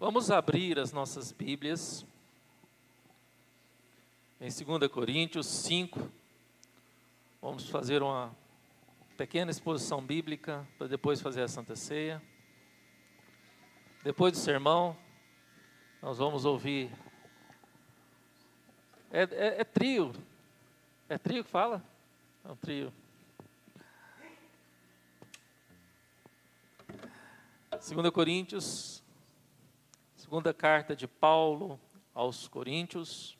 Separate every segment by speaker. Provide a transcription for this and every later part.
Speaker 1: Vamos abrir as nossas Bíblias em 2 Coríntios 5. Vamos fazer uma pequena exposição bíblica para depois fazer a Santa Ceia. Depois do sermão, nós vamos ouvir. É trio. É trio que fala? É um trio. 2 Coríntios, segunda carta de Paulo aos Coríntios,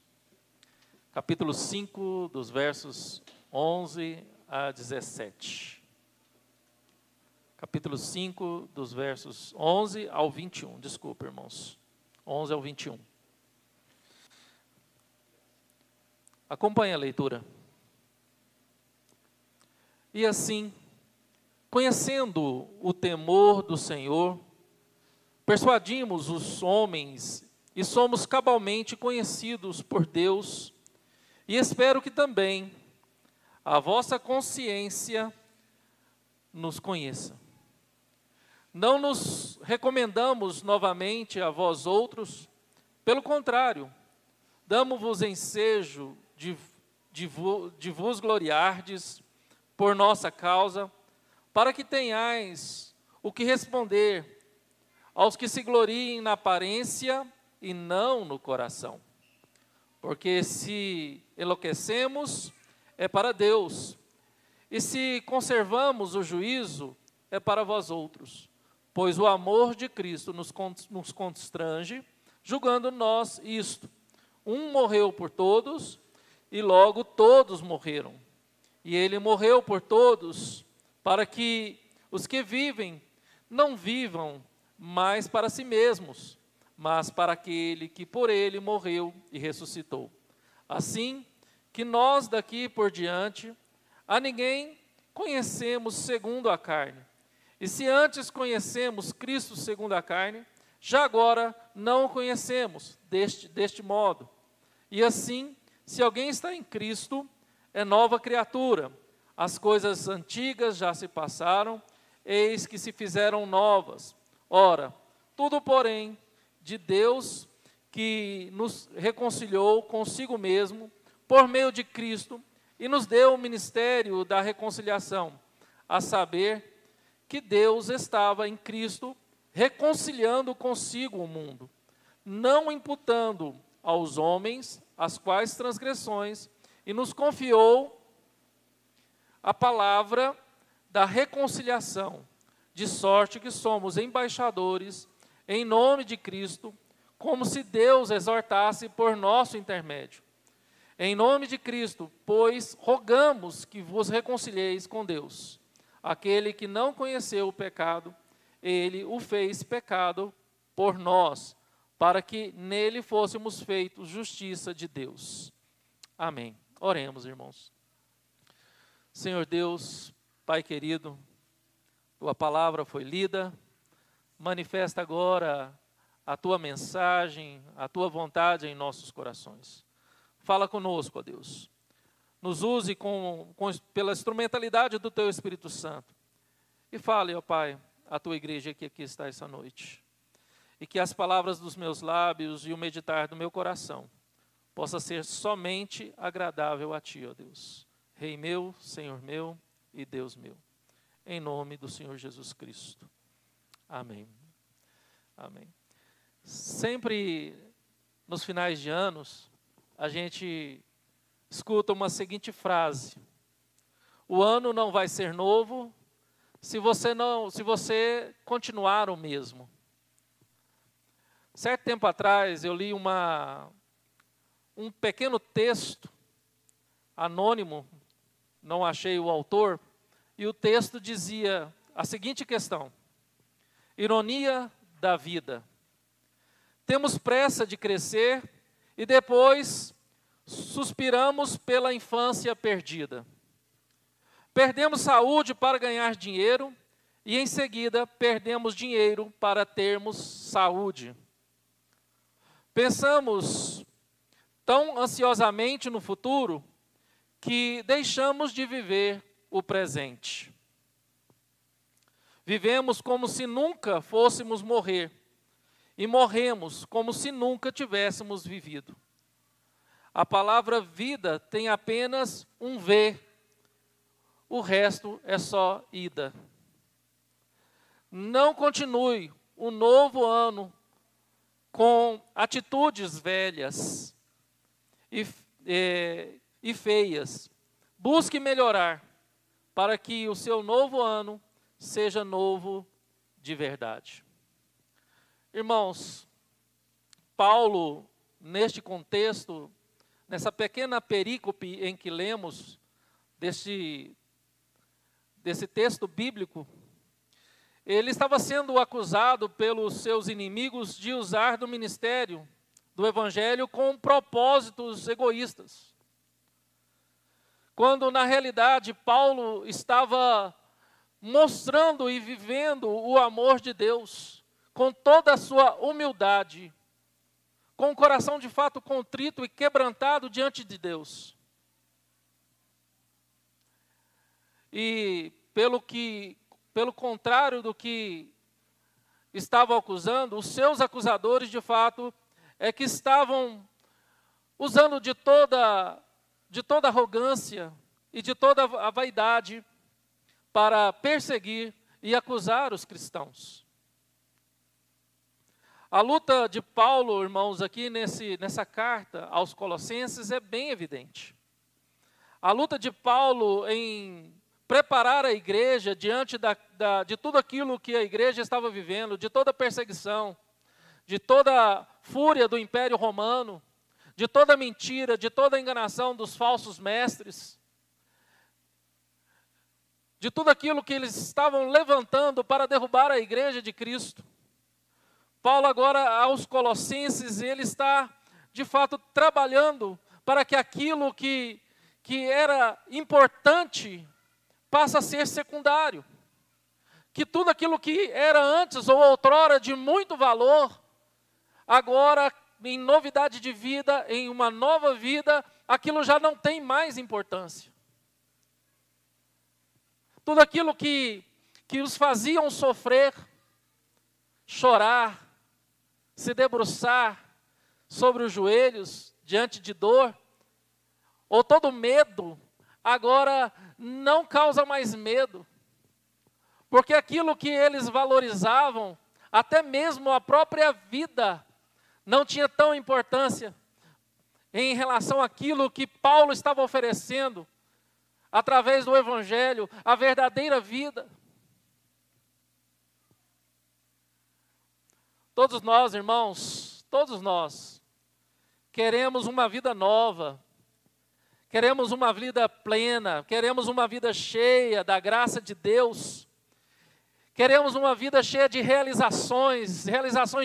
Speaker 1: capítulo 5, dos versos 11 a 17. Capítulo 5, dos versos 11 ao 21. Desculpa, irmãos. 11 ao 21. Acompanhe a leitura. E assim, conhecendo o temor do Senhor, persuadimos os homens e somos cabalmente conhecidos por Deus, e espero que também a vossa consciência nos conheça. Não nos recomendamos novamente a vós outros, pelo contrário, damos-vos ensejo de vos gloriardes por nossa causa, para que tenhais o que responder aos que se gloriem na aparência e não no coração. Porque se enlouquecemos, é para Deus, e se conservamos o juízo, é para vós outros. Pois o amor de Cristo nos constrange, julgando nós isto: um morreu por todos, e logo todos morreram. E ele morreu por todos, para que os que vivem não vivam mais para si mesmos, mas para aquele que por ele morreu e ressuscitou. Assim que nós daqui por diante a ninguém conhecemos segundo a carne. E se antes conhecemos Cristo segundo a carne, já agora não o conhecemos deste modo. E assim, se alguém está em Cristo, é nova criatura. As coisas antigas já se passaram, eis que se fizeram novas. Ora, tudo, porém, de Deus, que nos reconciliou consigo mesmo, por meio de Cristo, e nos deu o ministério da reconciliação, a saber, que Deus estava em Cristo, reconciliando consigo o mundo, não imputando aos homens as quais transgressões, e nos confiou a palavra da reconciliação, de sorte que somos embaixadores em nome de Cristo, como se Deus exortasse por nosso intermédio. Em nome de Cristo, pois, rogamos que vos reconcilieis com Deus. Aquele que não conheceu o pecado, ele o fez pecado por nós, para que nele fôssemos feitos justiça de Deus. Amém. Oremos, irmãos. Senhor Deus, Pai querido, Tua palavra foi lida, manifesta agora a Tua mensagem, a Tua vontade em nossos corações. Fala conosco, ó Deus. Nos use pela instrumentalidade do Teu Espírito Santo. E fale, ó Pai, a Tua igreja que aqui está essa noite. E que as palavras dos meus lábios e o meditar do meu coração possa ser somente agradável a Ti, ó Deus. Rei meu, Senhor meu e Deus meu. Em nome do Senhor Jesus Cristo. Amém. Amém. Sempre nos finais de anos, a gente escuta uma seguinte frase: o ano não vai ser novo se você continuar o mesmo. Certo tempo atrás eu li um pequeno texto anônimo, não achei o autor, e o texto dizia a seguinte questão: ironia da vida. Temos pressa de crescer e depois suspiramos pela infância perdida. Perdemos saúde para ganhar dinheiro e em seguida perdemos dinheiro para termos saúde. Pensamos tão ansiosamente no futuro que deixamos de viver o presente. Vivemos como se nunca fôssemos morrer e morremos como se nunca tivéssemos vivido. A palavra vida tem apenas um V, o resto é só ida. Não continue o novo ano com atitudes velhas e feias. Busque melhorar para que o seu novo ano seja novo de verdade. Irmãos, Paulo, neste contexto, nessa pequena perícope em que lemos desse texto bíblico, ele estava sendo acusado pelos seus inimigos de usar do ministério do Evangelho com propósitos egoístas. Quando, na realidade, Paulo estava mostrando e vivendo o amor de Deus com toda a sua humildade, com o coração de fato contrito e quebrantado diante de Deus. E pelo contrário do que estavam acusando, os seus acusadores, de fato, é que estavam usando de toda arrogância e de toda a vaidade para perseguir e acusar os cristãos. A luta de Paulo, irmãos, aqui nessa carta aos Colossenses é bem evidente. A luta de Paulo em preparar a igreja diante de tudo aquilo que a igreja estava vivendo, de toda a perseguição, de toda a fúria do Império Romano, de toda a mentira, de toda a enganação dos falsos mestres, de tudo aquilo que eles estavam levantando para derrubar a igreja de Cristo. Paulo agora, aos Colossenses, ele está, de fato, trabalhando para que aquilo que era importante passa a ser secundário. Que tudo aquilo que era antes ou outrora de muito valor, agora, em novidade de vida, em uma nova vida, aquilo já não tem mais importância. Tudo aquilo que os faziam sofrer, chorar, se debruçar sobre os joelhos diante de dor, ou todo medo, agora não causa mais medo, porque aquilo que eles valorizavam, até mesmo a própria vida, não tinha tão importância em relação àquilo que Paulo estava oferecendo, através do Evangelho, a verdadeira vida. Todos nós, irmãos, todos nós, queremos uma vida nova, queremos uma vida plena, queremos uma vida cheia da graça de Deus, queremos uma vida cheia de realizações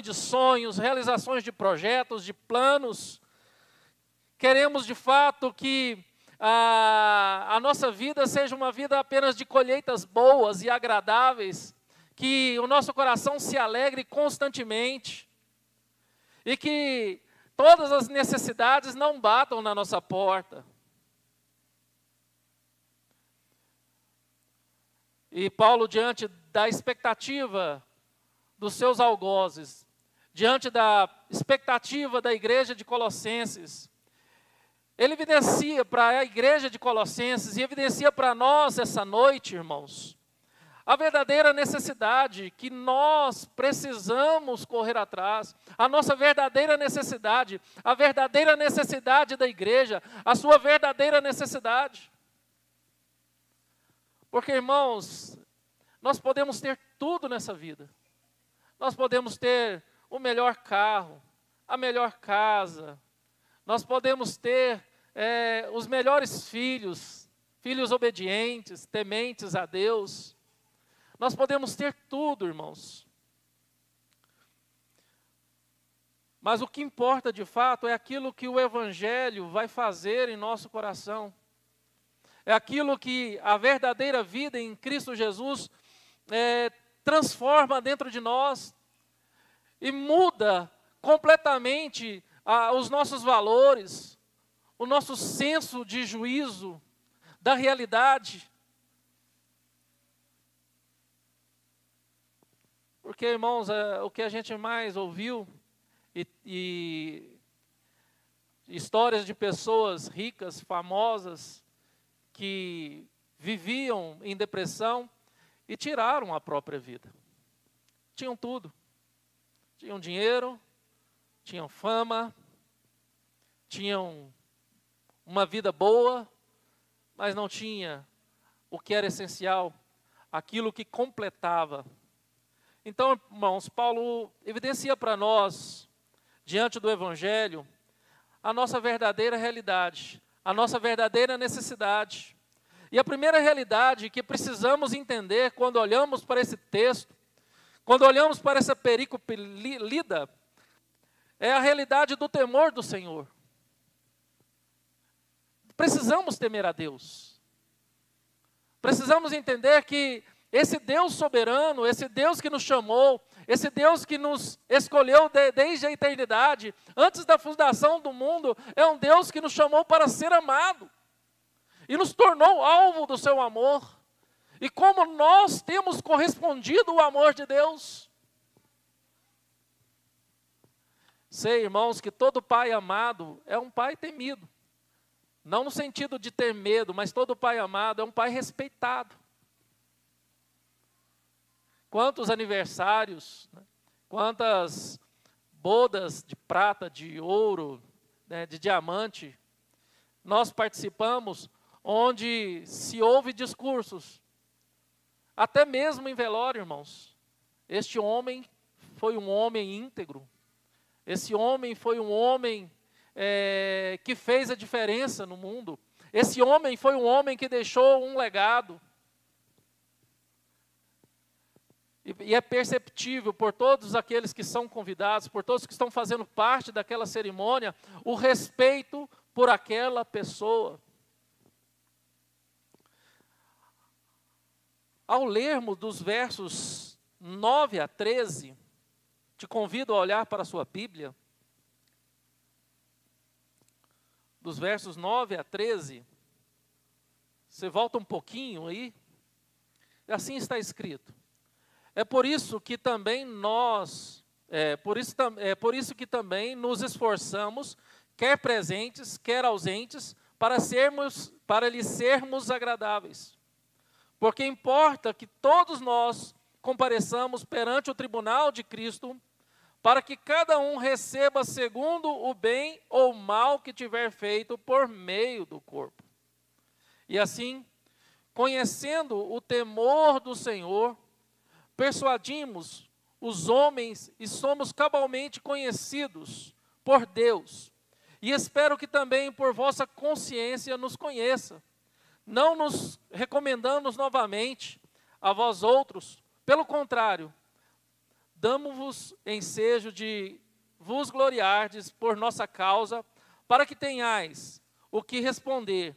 Speaker 1: de sonhos, realizações de projetos, de planos. Queremos de fato que a nossa vida seja uma vida apenas de colheitas boas e agradáveis, que o nosso coração se alegre constantemente e que todas as necessidades não batam na nossa porta. E Paulo, diante da expectativa dos seus algozes, diante da expectativa da igreja de Colossenses, ele evidencia para a igreja de Colossenses e evidencia para nós essa noite, irmãos, a verdadeira necessidade que nós precisamos correr atrás, a nossa verdadeira necessidade, a verdadeira necessidade da igreja, a sua verdadeira necessidade. Porque, irmãos, nós podemos ter tudo nessa vida. Nós podemos ter o melhor carro, a melhor casa, nós podemos ter os melhores filhos obedientes, tementes a Deus. Nós podemos ter tudo, irmãos. Mas o que importa de fato é aquilo que o Evangelho vai fazer em nosso coração. É aquilo que a verdadeira vida em Cristo Jesus transforma dentro de nós e muda completamente os nossos valores, o nosso senso de juízo da realidade. Porque, irmãos, o que a gente mais ouviu, e histórias de pessoas ricas, famosas, que viviam em depressão e tiraram a própria vida. Tinham tudo. Tinham dinheiro, tinham fama, tinham uma vida boa, mas não tinha o que era essencial, aquilo que completava. Então, irmãos, Paulo evidencia para nós, diante do Evangelho, a nossa verdadeira realidade, a nossa verdadeira necessidade. E a primeira realidade que precisamos entender quando olhamos para esse texto, quando olhamos para essa perícope lida, é a realidade do temor do Senhor. Precisamos temer a Deus. Precisamos entender que esse Deus soberano, esse Deus que nos chamou, esse Deus que nos escolheu desde a eternidade, antes da fundação do mundo, é um Deus que nos chamou para ser amado e nos tornou alvo do seu amor. E como nós temos correspondido ao amor de Deus? Sei, irmãos, que todo pai amado é um pai temido. Não no sentido de ter medo, mas todo pai amado é um pai respeitado. Quantos aniversários, né? Quantas bodas de prata, de ouro, né, de diamante, nós participamos, onde se ouve discursos, até mesmo em velório, irmãos. Este homem foi um homem íntegro, esse homem foi um homem que fez a diferença no mundo, esse homem foi um homem que deixou um legado. E é perceptível por todos aqueles que são convidados, por todos que estão fazendo parte daquela cerimônia, o respeito por aquela pessoa. Ao lermos dos versos 9 a 13, te convido a olhar para a sua Bíblia. Dos versos 9 a 13, você volta um pouquinho aí, assim está escrito. É por isso que também que também nos esforçamos, quer presentes, quer ausentes, para lhes sermos agradáveis. Porque importa que todos nós compareçamos perante o tribunal de Cristo, para que cada um receba segundo o bem ou mal que tiver feito por meio do corpo. E assim, conhecendo o temor do Senhor, persuadimos os homens e somos cabalmente conhecidos por Deus. E espero que também por vossa consciência nos conheça. Não nos recomendamos novamente a vós outros, pelo contrário, damos-vos ensejo de vos gloriardes por nossa causa, para que tenhais o que responder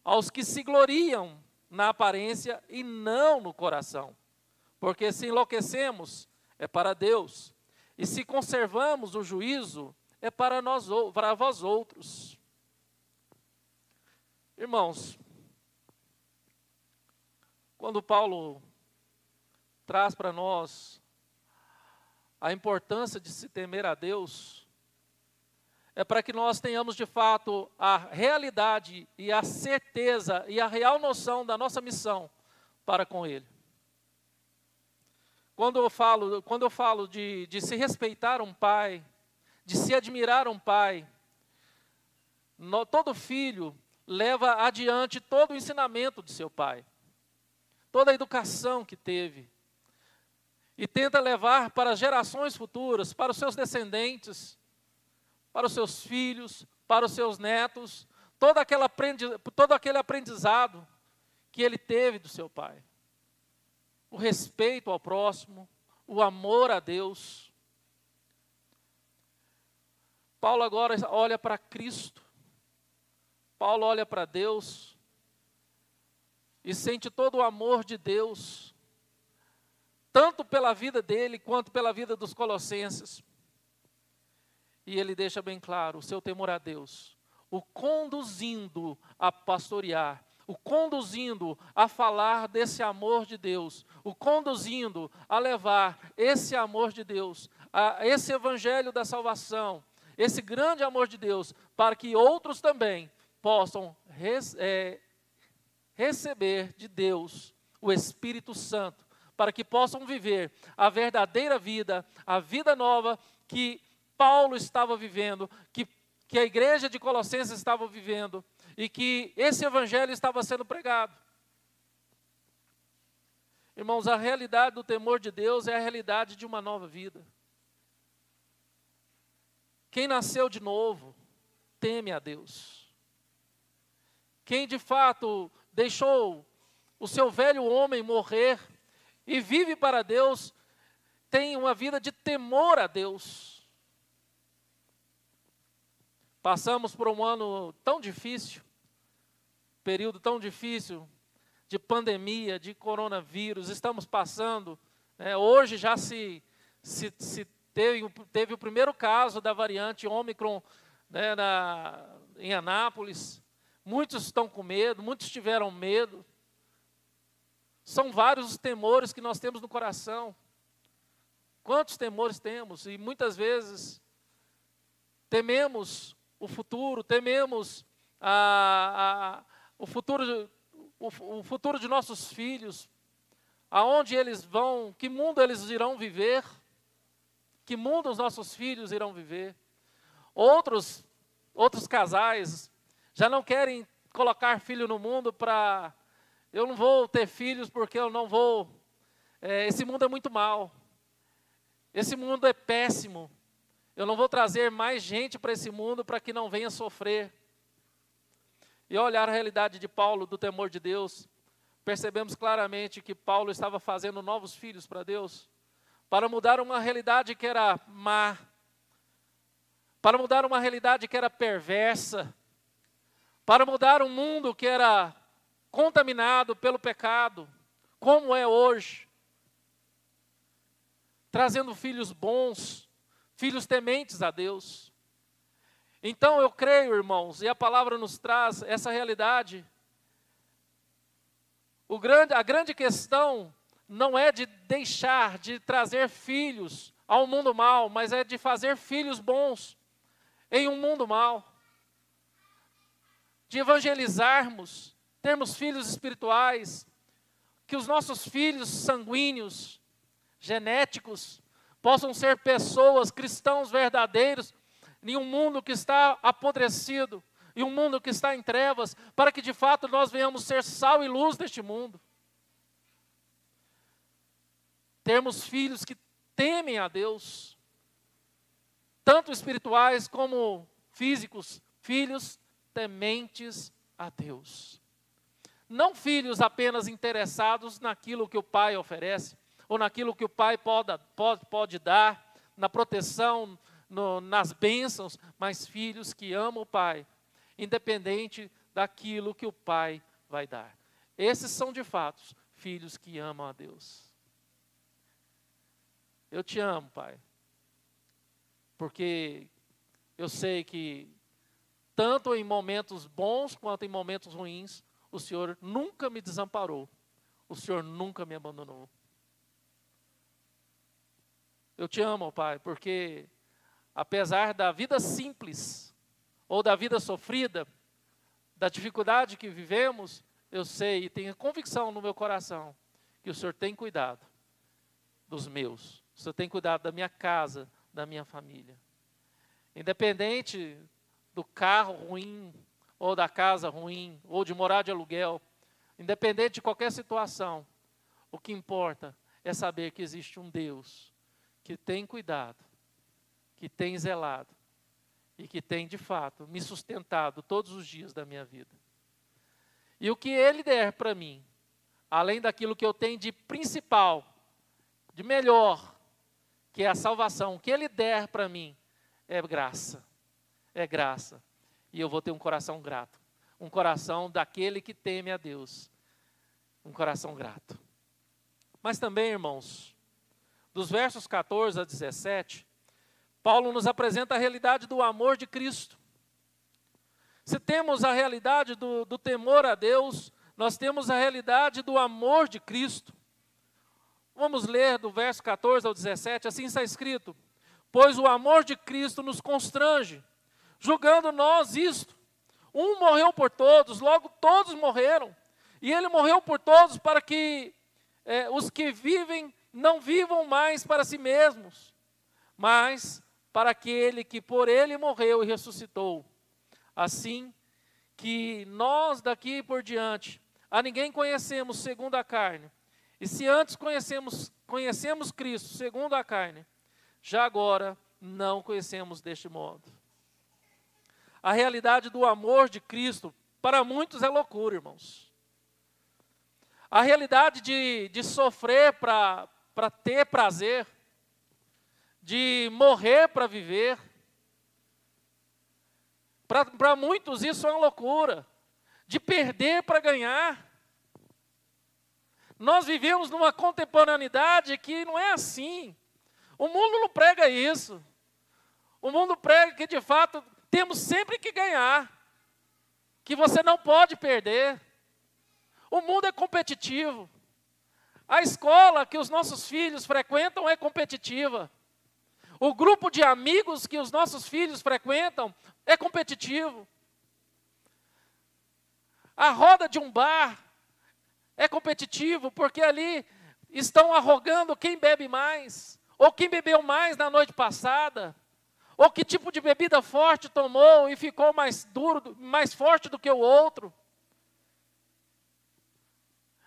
Speaker 1: aos que se gloriam na aparência e não no coração. Porque se enlouquecemos, é para Deus, e se conservamos o juízo, é para vós outros. Irmãos, quando Paulo traz para nós a importância de se temer a Deus, é para que nós tenhamos de fato a realidade e a certeza e a real noção da nossa missão para com Ele. Quando eu falo de se respeitar um pai, de se admirar um pai, todo filho leva adiante todo o ensinamento de seu pai, toda a educação que teve, e tenta levar para as gerações futuras, para os seus descendentes, para os seus filhos, para os seus netos, todo aquele aprendizado que ele teve do seu pai. O respeito ao próximo, o amor a Deus. Paulo agora olha para Cristo, Paulo olha para Deus e sente todo o amor de Deus, tanto pela vida dele quanto pela vida dos colossenses. E ele deixa bem claro o seu temor a Deus, o conduzindo a pastorear, o conduzindo a falar desse amor de Deus, o conduzindo a levar esse amor de Deus, esse evangelho da salvação, esse grande amor de Deus, para que outros também possam receber de Deus o Espírito Santo, para que possam viver a verdadeira vida, a vida nova que Paulo estava vivendo, que a igreja de Colossenses estava vivendo, e que esse evangelho estava sendo pregado. Irmãos, a realidade do temor de Deus é a realidade de uma nova vida. Quem nasceu de novo, teme a Deus. Quem de fato deixou o seu velho homem morrer e vive para Deus, tem uma vida de temor a Deus. Passamos por um ano tão difícil, período tão difícil, de pandemia, de coronavírus, estamos passando, hoje já se teve o primeiro caso da variante Ômicron, em Anápolis. Muitos estão com medo, muitos tiveram medo. São vários os temores que nós temos no coração. Quantos temores temos? E muitas vezes tememos o futuro, tememos o futuro de nossos filhos, aonde eles vão, que mundo eles irão viver, que mundo os nossos filhos irão viver. Outros casais já não querem colocar filho no mundo eu não vou ter filhos porque eu não vou, esse mundo é muito mau, esse mundo é péssimo, eu não vou trazer mais gente para esse mundo para que não venha sofrer. E ao olhar a realidade de Paulo, do temor de Deus, percebemos claramente que Paulo estava fazendo novos filhos para Deus, para mudar uma realidade que era má, para mudar uma realidade que era perversa, para mudar um mundo que era contaminado pelo pecado, como é hoje, trazendo filhos bons, filhos tementes a Deus. Então eu creio, irmãos, e a palavra nos traz essa realidade. A grande questão não é de deixar de trazer filhos ao mundo mau, mas é de fazer filhos bons em um mundo mau. De evangelizarmos, termos filhos espirituais, que os nossos filhos sanguíneos, genéticos, possam ser pessoas, cristãos verdadeiros, em um mundo que está apodrecido, em um mundo que está em trevas, para que de fato nós venhamos ser sal e luz deste mundo. Termos filhos que temem a Deus, tanto espirituais como físicos, filhos tementes a Deus. Não filhos apenas interessados naquilo que o pai oferece, ou naquilo que o pai pode dar, na proteção, nas bênçãos, mas filhos que amam o pai, independente daquilo que o pai vai dar. Esses são de fato filhos que amam a Deus. Eu te amo, pai, porque eu sei que tanto em momentos bons quanto em momentos ruins, o Senhor nunca me desamparou, o Senhor nunca me abandonou. Eu te amo, pai, porque apesar da vida simples, ou da vida sofrida, da dificuldade que vivemos, eu sei e tenho convicção no meu coração, que o Senhor tem cuidado dos meus, o Senhor tem cuidado da minha casa, da minha família. Independente do carro ruim, ou da casa ruim, ou de morar de aluguel, independente de qualquer situação, o que importa é saber que existe um Deus que tem cuidado, que tem zelado e que tem de fato me sustentado todos os dias da minha vida. E o que Ele der para mim, além daquilo que eu tenho de principal, de melhor, que é a salvação, o que Ele der para mim é graça. É graça. E eu vou ter um coração grato. Um coração daquele que teme a Deus. Um coração grato. Mas também, irmãos, dos versos 14 a 17, Paulo nos apresenta a realidade do amor de Cristo. Se temos a realidade do temor a Deus, nós temos a realidade do amor de Cristo. Vamos ler do verso 14 ao 17, assim está escrito: pois o amor de Cristo nos constrange, julgando nós isto: um morreu por todos, logo todos morreram. E ele morreu por todos para que os que vivem não vivam mais para si mesmos, mas para aquele que por ele morreu e ressuscitou. Assim que nós daqui por diante a ninguém conhecemos segundo a carne. E se antes conhecemos Cristo segundo a carne, já agora não conhecemos deste modo. A realidade do amor de Cristo, para muitos é loucura, irmãos. A realidade de sofrer para ter prazer, de morrer para viver, para muitos isso é uma loucura. De perder para ganhar. Nós vivemos numa contemporaneidade que não é assim. O mundo não prega isso. O mundo prega que de fato temos sempre que ganhar, que você não pode perder. O mundo é competitivo. A escola que os nossos filhos frequentam é competitiva. O grupo de amigos que os nossos filhos frequentam é competitivo. A roda de um bar é competitivo, porque ali estão arrogando quem bebe mais, ou quem bebeu mais na noite passada, ou que tipo de bebida forte tomou e ficou mais duro, mais forte do que o outro.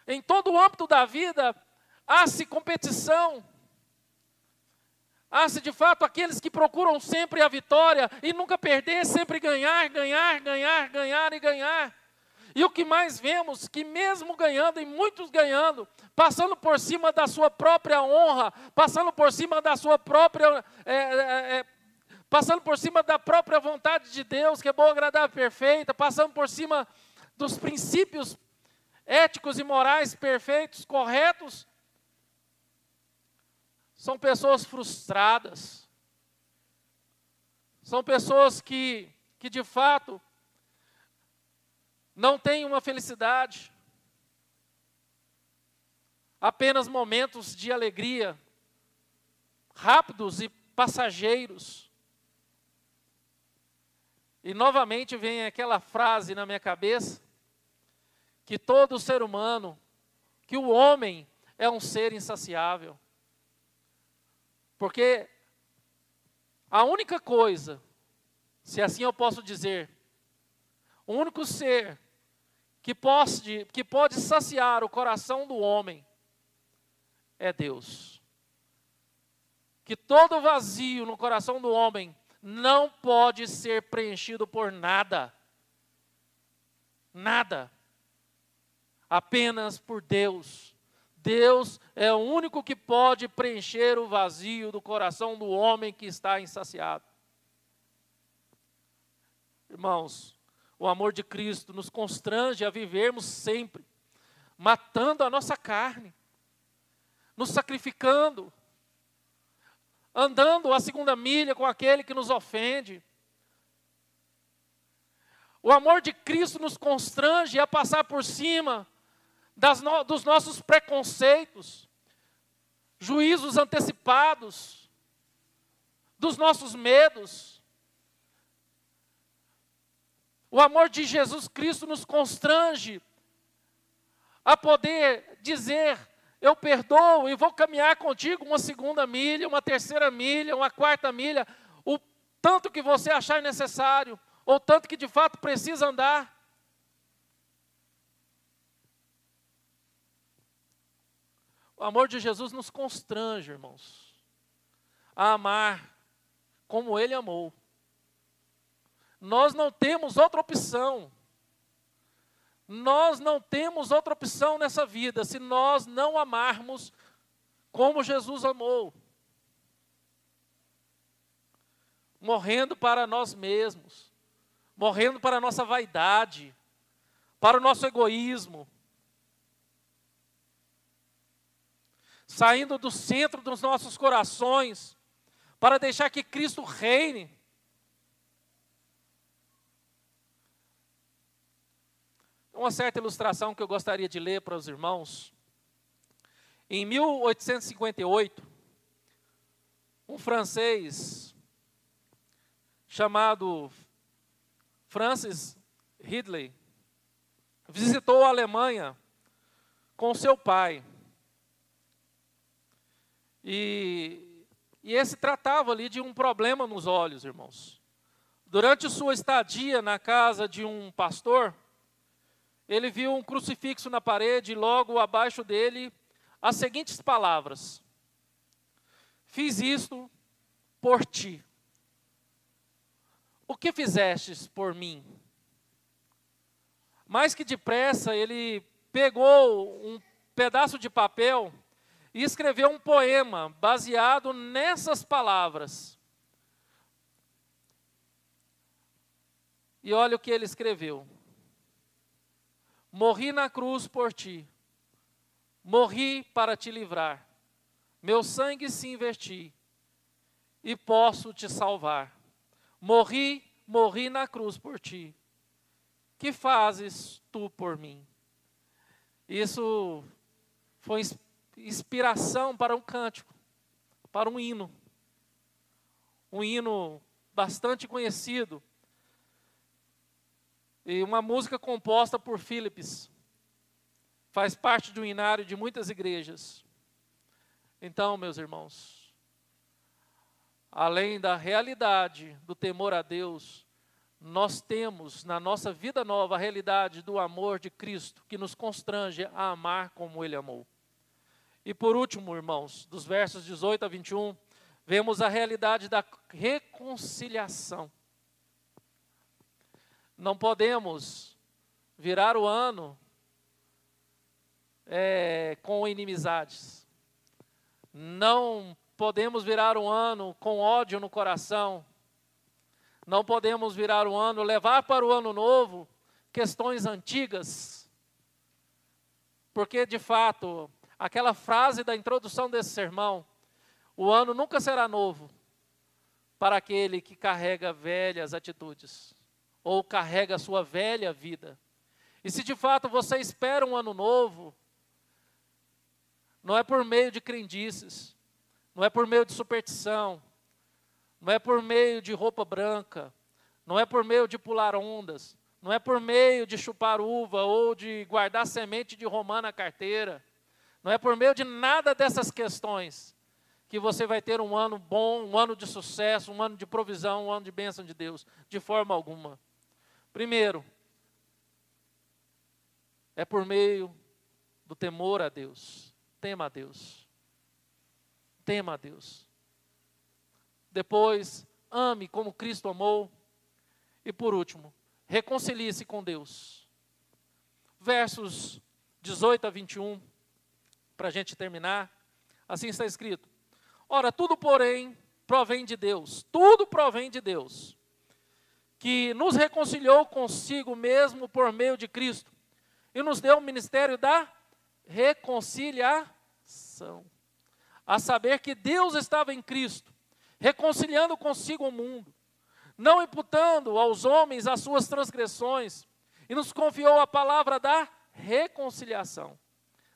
Speaker 1: Em todo o âmbito da vida, há-se competição. Há-se de fato aqueles que procuram sempre a vitória e nunca perder, sempre ganhar, ganhar, ganhar, ganhar e ganhar. E o que mais vemos, que mesmo ganhando, e muitos ganhando, passando por cima da sua própria honra, passando por cima da sua própria, passando por cima da própria vontade de Deus, que é boa, agradável e perfeita, passando por cima dos princípios éticos e morais perfeitos, corretos, são pessoas frustradas, são pessoas que de fato não têm uma felicidade, apenas momentos de alegria, rápidos e passageiros. E novamente vem aquela frase na minha cabeça, que todo ser humano, que o homem é um ser insaciável. Porque a única coisa, se assim eu posso dizer, o único ser que pode saciar o coração do homem é Deus. Que todo vazio no coração do homem não pode ser preenchido por nada. Nada. Apenas por Deus. Deus é o único que pode preencher o vazio do coração do homem que está insaciado. Irmãos, o amor de Cristo nos constrange a vivermos sempre, matando a nossa carne, nos sacrificando, andando a segunda milha com aquele que nos ofende. O amor de Cristo nos constrange a passar por cima dos nossos preconceitos, juízos antecipados, dos nossos medos. O amor de Jesus Cristo nos constrange a poder dizer: eu perdoo e vou caminhar contigo uma segunda milha, uma terceira milha, uma quarta milha, o tanto que você achar necessário, ou tanto que de fato precisa andar. O amor de Jesus nos constrange, irmãos, a amar como Ele amou. Nós não temos outra opção. Nós não temos outra opção nessa vida se nós não amarmos como Jesus amou. Morrendo para nós mesmos, morrendo para a nossa vaidade, para o nosso egoísmo, saindo do centro dos nossos corações, para deixar que Cristo reine. uma certa ilustração que eu gostaria de ler para os irmãos. Em 1858, um francês chamado Francis Ridley visitou a Alemanha com seu pai. E esse tratava ali de um problema nos olhos, irmãos. Durante sua estadia na casa de um pastor, ele viu um crucifixo na parede e logo abaixo dele as seguintes palavras: fiz isto por ti. O que fizestes por mim? Mais que depressa, ele pegou um pedaço de papel e escreveu um poema baseado nessas palavras. E olha o que ele escreveu: morri na cruz por ti, morri para te livrar, meu sangue se investi e posso te salvar. Morri na cruz por ti, que fazes tu por mim? Isso foi inspiração para um cântico, para um hino bastante conhecido, e uma música composta por Phillips, faz parte do hinário de muitas igrejas. Então, meus irmãos, além da realidade do temor a Deus, nós temos na nossa vida nova a realidade do amor de Cristo, que nos constrange a amar como Ele amou. E por último, irmãos, dos versos 18 a 21, vemos a realidade da reconciliação. Não podemos virar o ano com inimizades. Não podemos virar um ano com ódio no coração. Não podemos virar um ano, levar para o ano novo questões antigas. Porque, de fato, aquela frase da introdução desse sermão, o ano nunca será novo para aquele que carrega velhas atitudes, ou carrega a sua velha vida. E se de fato você espera um ano novo, não é por meio de crendices, não é por meio de superstição, não é por meio de roupa branca, não é por meio de pular ondas, não é por meio de chupar uva ou de guardar semente de romã na carteira, não é por meio de nada dessas questões que você vai ter um ano bom, um ano de sucesso, um ano de provisão, um ano de bênção de Deus, de forma alguma. Primeiro, é por meio do temor a Deus. Tema a Deus. Tema a Deus. Depois, ame como Cristo amou. E por último, reconcilie-se com Deus. Versos 18 a 21, para a gente terminar, assim está escrito: ora, tudo, porém, provém de Deus. Tudo provém de Deus, que nos reconciliou consigo mesmo por meio de Cristo, e nos deu o ministério da reconciliação. A saber que Deus estava em Cristo, reconciliando consigo o mundo, não imputando aos homens as suas transgressões, e nos confiou a palavra da reconciliação.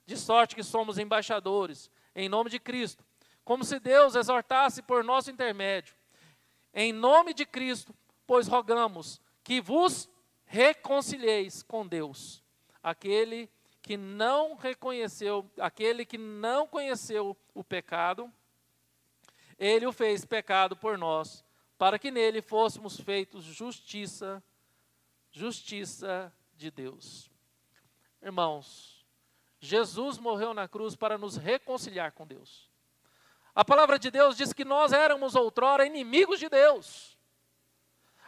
Speaker 1: De sorte que somos embaixadores, em nome de Cristo, como se Deus exortasse por nosso intermédio. Em nome de Cristo, pois rogamos que vos reconcilieis com Deus. Aquele que não conheceu o pecado, Ele o fez pecado por nós, para que nele fôssemos feitos justiça de Deus. Irmãos, Jesus morreu na cruz para nos reconciliar com Deus. A palavra de Deus diz que nós éramos outrora inimigos de Deus.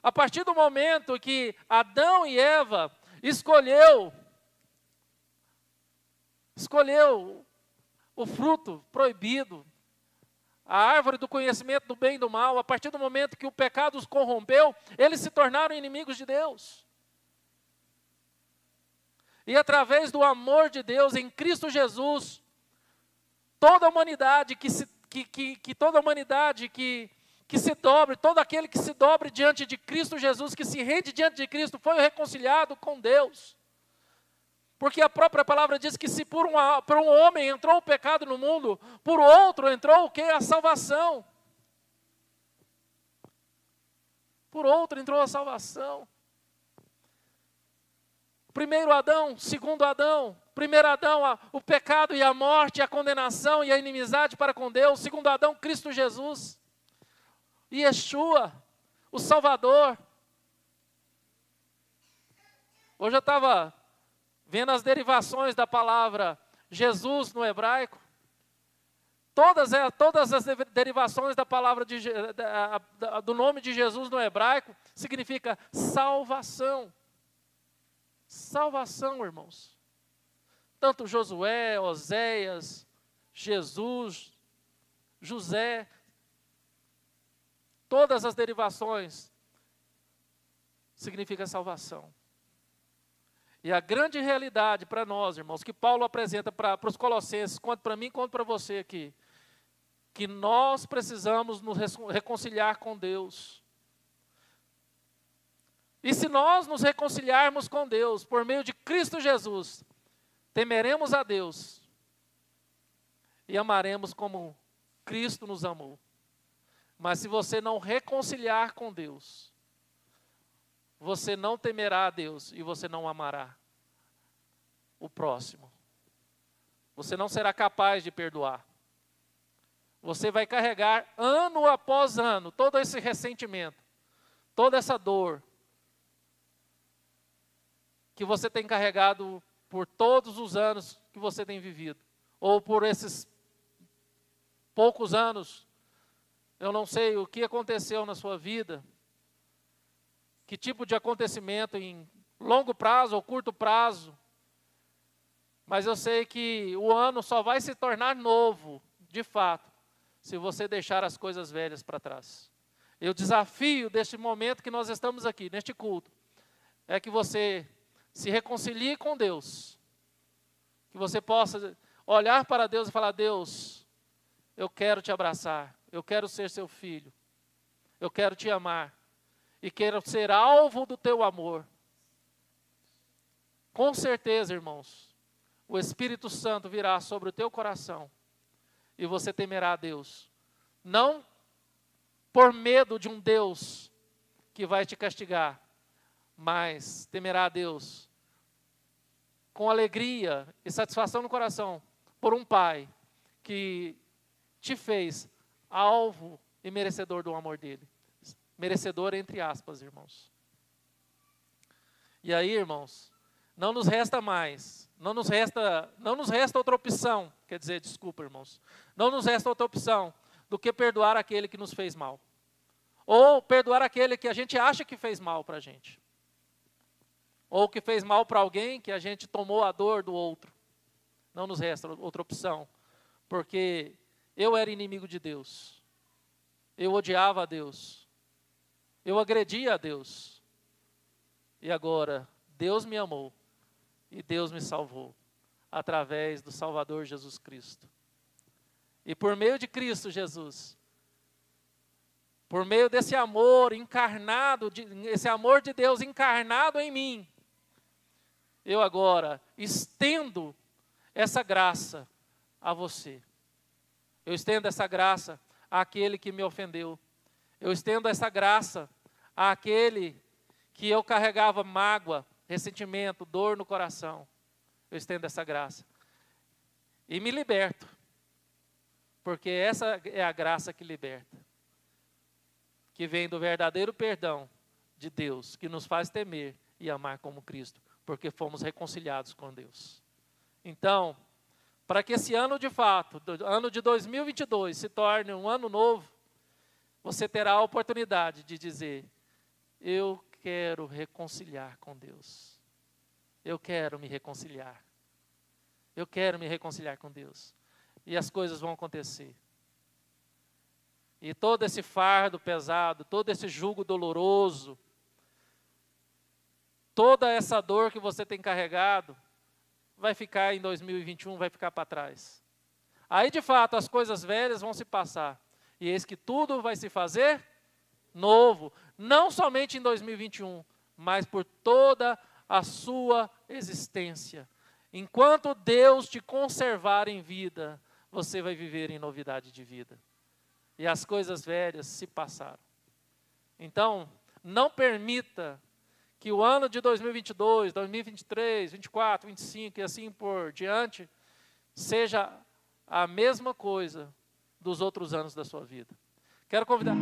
Speaker 1: A partir do momento que Adão e Eva escolheu o fruto proibido, a árvore do conhecimento do bem e do mal, a partir do momento que o pecado os corrompeu, eles se tornaram inimigos de Deus. E através do amor de Deus em Cristo Jesus, toda a humanidade que se dobre, todo aquele que se dobre diante de Cristo Jesus, que se rende diante de Cristo, foi reconciliado com Deus. Porque a própria palavra diz que se por um homem entrou o pecado no mundo, por outro entrou o quê? A salvação. Por outro entrou a salvação. Primeiro Adão, segundo Adão. Primeiro Adão, o pecado e a morte, a condenação e a inimizade para com Deus. Segundo Adão, Cristo Jesus. E Yeshua, o Salvador. Hoje eu estava vendo as derivações da palavra Jesus no hebraico. Todas as derivações da palavra do nome de Jesus no hebraico significa salvação. Salvação, irmãos. Tanto Josué, Oséias, Jesus, José, todas as derivações significa salvação. E a grande realidade para nós, irmãos, que Paulo apresenta para os colossenses, quanto para mim, quanto para você aqui, que nós precisamos nos reconciliar com Deus. E se nós nos reconciliarmos com Deus por meio de Cristo Jesus, temeremos a Deus e amaremos como Cristo nos amou. Mas se você não reconciliar com Deus, você não temerá a Deus e você não amará o próximo. Você não será capaz de perdoar. Você vai carregar ano após ano todo esse ressentimento, toda essa dor que você tem carregado por todos os anos que você tem vivido, ou por esses poucos anos. Eu não sei o que aconteceu na sua vida, que tipo de acontecimento em longo prazo ou curto prazo, mas eu sei que o ano só vai se tornar novo, de fato, se você deixar as coisas velhas para trás. E o desafio deste momento que nós estamos aqui, neste culto, é que você se reconcilie com Deus, que você possa olhar para Deus e falar: Deus, eu quero te abraçar, eu quero ser seu filho, eu quero te amar, e quero ser alvo do teu amor. Com certeza, irmãos, o Espírito Santo virá sobre o teu coração, e você temerá a Deus, não por medo de um Deus que vai te castigar, mas temerá a Deus com alegria e satisfação no coração, por um Pai que te fez alvo e merecedor do amor dele. Merecedor entre aspas, irmãos. E aí, irmãos, não nos resta outra opção, não nos resta outra opção do que perdoar aquele que nos fez mal. Ou perdoar aquele que a gente acha que fez mal para a gente. Ou que fez mal para alguém que a gente tomou a dor do outro. Não nos resta outra opção, porque eu era inimigo de Deus. Eu odiava a Deus. Eu agredia a Deus. E agora, Deus me amou e Deus me salvou, através do Salvador Jesus Cristo. E por meio de Cristo Jesus, por meio desse amor encarnado, esse amor de Deus encarnado em mim, eu agora estendo essa graça a você. Eu estendo essa graça àquele que me ofendeu. Eu estendo essa graça àquele que eu carregava mágoa, ressentimento, dor no coração. Eu estendo essa graça. E me liberto. Porque essa é a graça que liberta. Que vem do verdadeiro perdão de Deus, que nos faz temer e amar como Cristo, porque fomos reconciliados com Deus. Então, para que esse ano de fato, ano de 2022, se torne um ano novo, você terá a oportunidade de dizer: eu quero reconciliar com Deus. Eu quero me reconciliar. Eu quero me reconciliar com Deus. E as coisas vão acontecer. E todo esse fardo pesado, todo esse jugo doloroso, toda essa dor que você tem carregado, vai ficar em 2021, vai ficar para trás. Aí, de fato, as coisas velhas vão se passar. E eis que tudo vai se fazer novo. Não somente em 2021, mas por toda a sua existência. Enquanto Deus te conservar em vida, você vai viver em novidade de vida. E as coisas velhas se passaram. Então, não permita que o ano de 2022, 2023, 2024, 2025 e assim por diante, seja a mesma coisa dos outros anos da sua vida. Quero convidar...